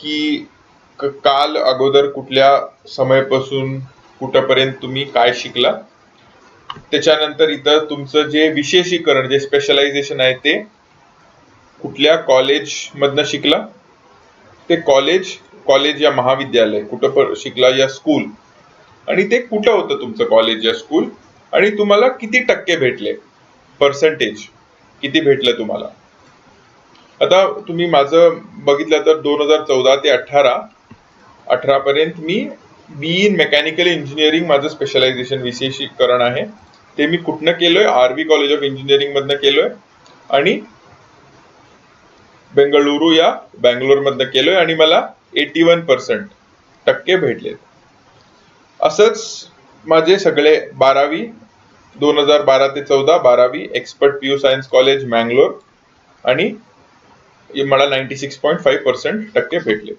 की काल अगोदर कुठल्या समयपासून कुठपर्यंत तुम्ही काय शिकला, त्याच्यानंतर इथं तुमचं जे विशेषीकरण जे स्पेशलायझेशन आहे ते कुठल्या कॉलेज मधनं शिकला, ते कॉलेज या महाविद्यालय कुठं शिकला या स्कूल, आणि ते कुठं होतं तुमचं कॉलेज या स्कूल, आणि तुम्हाला किती टक्के भेटले, पर्सेंटेज किती भेटलं तुम्हाला. आता तुम्ही माझं बघितलं तर 2014 ते 18 पर्यंत मी बी इन मेकॅनिकल इंजिनिअरिंग माझं स्पेशलायझेशन विशेषीकरण आहे, ते मी कुठनं केलोय, आरवी कॉलेज ऑफ इंजिनिअरिंग मधनं केलोय आणि बेंगळुरू या बँगलोर मधनं केलोय, आणि मला 81% टक्के भेटले. असंच माझे सगळे 2012 ते 14 expert PU science college Mangalore, आणि मला 96.5% टक्के भेटले.